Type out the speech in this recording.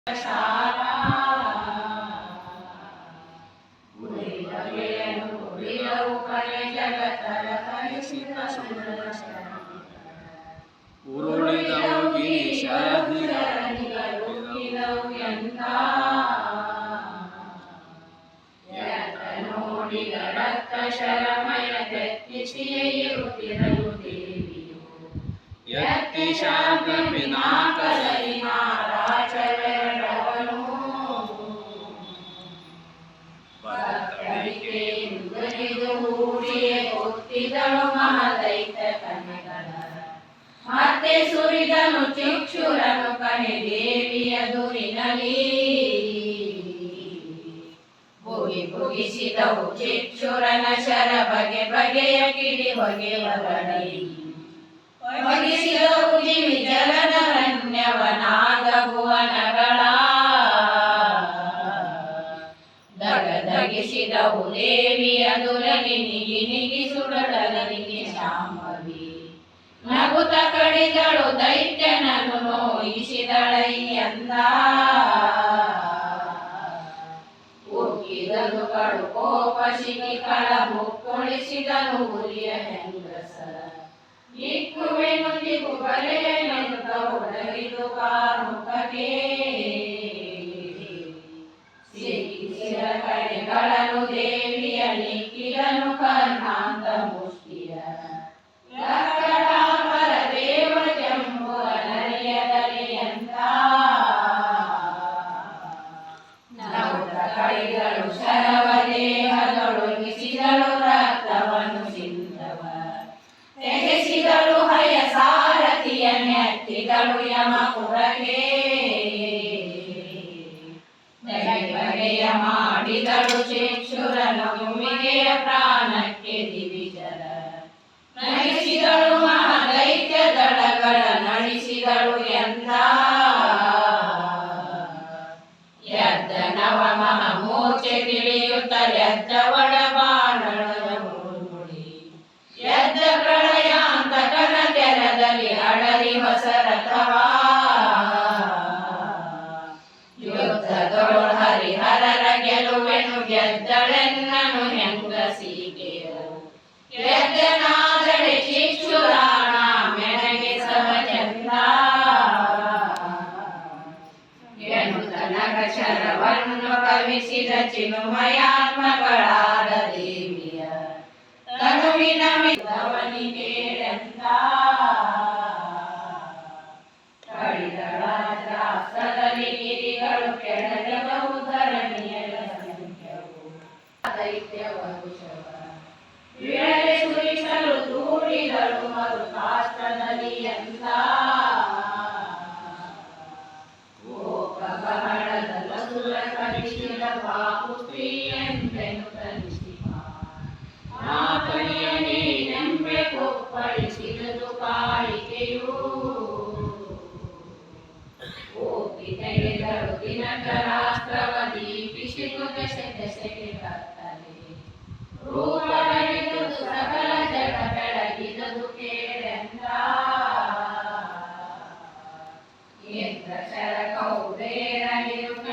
ಶಾಲಾ ಉರಿದ ಗೆಳೆಯನು ಉರಿದವು ಕಲೆ ಜಗತ್ತರ ಕಲಿಸಿದ ಉರುಳಿದವು ಗಿರಿಶರನಿಗಲುಕ್ಕಿದವು ಎಂದ ನೋಡಿದ ರಕ್ತ ಶರಮಯ ತೆತ್ತಿಸಿಯೇ ಇರುತ್ತಿರಲು ದೇವಿಯು ಯತ್ತಿ ಶಾಂತ ಪಿನಾಕದಲ್ಲಿ ನಾರಾಚರಣವನು ಭಕ್ತರಿಕೆಯುಗರಿದು ಹೂಡಿಯೇ ಗೊತ್ತಿದಳು ಮಹದೈತ ಕನೆಗಳ ಮತ್ತೆ ಸುರಿದನು ಚಿಕ್ಷುರನು ಕನೆ ದೇವಿಯ ದುರಿನಲಿ ಬುಗಿ ಬುಗಿಸಿದವು ಚಿಕ್ಷುರನ ಶರ ಬಗೆ ಬಗೆಯ ಕಿಡಿ ಹೊಗೆಯವರಡಿ ಹೊಗಿಸಿದವು ಕಿವಿ ಜಗದರಣ್ಯವನಾಗ ಭುವನಗಳ ದಗದಗಿಸಿದವು ದೇವಿಯ ದುರಲಿ ನಿಗಿ ನಿಗಿ ಸುಡಲನಿಗೆ ಶಾಂಭವಿ ನಗುತ ಕಡಿದಳು ದೈತ್ಯನನ್ನು ನೋಯಿಸಿದಳಯ್ಯಂದ ಉಕ್ಕಿದನು ಕಡು ಕೋಪ ಶಿಖಿಕಳ ಮುಕ್ಕೊಳಿಸಿದನು ಉರಿಯ ಹೆಂಗಸರ ಇಕ್ಕುವೆನುಂದಿಗೂ ಬಲೆಯನೆಂದ ಒಡಗಿದು ಕಾರುಕಗೆ ಸಿಕ್ಕಿಸಿದ ಕಡೆಗಳನ್ನು ದೇವಿಯ ನಿಕ್ಕಿದನು ಕರ್ಣಾಂತ ಮುಷ್ಟಿಯ ಲಕ್ಕಟಾಂಬರ ದೇವ ಜಂಬುವ ನರಿಯದಲೆಯಂತ ನೌತ ಕೈಗಳು ಶರವ ದೇಹದೊಳಗಿಸಿದಳು ರಕ್ತವನ್ನು ಸಿಂಧವ ತೆಗೆಸಿದಳು ಹಯ ಸಾರಥಿಯ ನೆತ್ತಿದಳು ಯಮಪುರಗೆ ಬಗೆ ಬಗೆಯ ಮಾಡಿದಳು ಚಿಕ್ಷುರನು ಯುಮಿಗೆಯ ಪ್ರಾಣಕ್ಕೆ ದಿವಿಜರ ನಗಿಸಿದಳು ಮಹಾದೈತ್ಯ ದಳಗಳ ನಡೆಸಿದಳು ಎಂದ ಎದ್ದ ನವ ಮಹಾಮೂರ್ಛೆ ತಿಳಿಯುತ್ತಲೆದ್ದ ಒಡಬಾಣದ ಮುಳುಗುಡಿ ಎದ್ದ ಪ್ರಳಯಾಂತಕನ ತೆರದಲ್ಲಿ ಅಡರಿ ಹೊಸ ರಥವಾ ಯುದ್ಧದೊಳು ಹರಿಹರರ ಗೆಲುವೆನು ಗೆದ್ದಳೆನ್ನನು ಹೆಂಗಸಿಗೆಯು ಗೆದ್ದನಾದಡೆ ಶಿಕ್ಷುರಾಣ ಮೆಣಗೆ ಸಹಜಂದ ಎನ್ನುತ್ತ ನಗ ಶರವನ್ನು ಕವಿಸಿದ ಚಿನ್ಮಯಾತ್ಮಗಳಾದ ದೇವಿಯ ತನುವಿನ ಮಿತವನಿಗೆಂದ ಕಡಿದಳ ಶಾಸ್ತ್ರದಲ್ಲಿ ಗಿರಿಗಳು ಕೆಳಗೆದವು ಧರಣಿಯರ ಸಂಖ್ಯವು ದೈತ್ಯ ವರುಷವ ವಿಳಲೆ ಸುರಿಸಲು ದೂಡಿದಳು ಮರುತಾಸ್ತ್ರದಲ್ಲಿ ಎಂದ ಗೋಪ ಬಹಳದ ಸುರ ಕಲಿಸಿದ ಬಾಪುತ್ರಿ ಎಂಬೆನು ಕಲಿಸಿದ ಮಾತನಿಯ ನೀನೆಂಬೆ ಕೊಪ್ಪಳಿಸಿದುದು ಕಾಳಿಕೆಯೂ ಓಪಿ ತೆಗೆದಳು ದಿನಕರಾಸ್ತ್ರವ ದೀಪಿಸಿದು ದಶೆ ದಶೆಗೆ ಕತ್ತಲೆ ರೂಪಗಳಿದುದು ಸಕಲ ಜಗ ಬೆಳಗಿದುದು ಕೇಳೆಂದ ಇಂದ್ರ ಶರ ಕೌಬೇರ ನಿರುಕ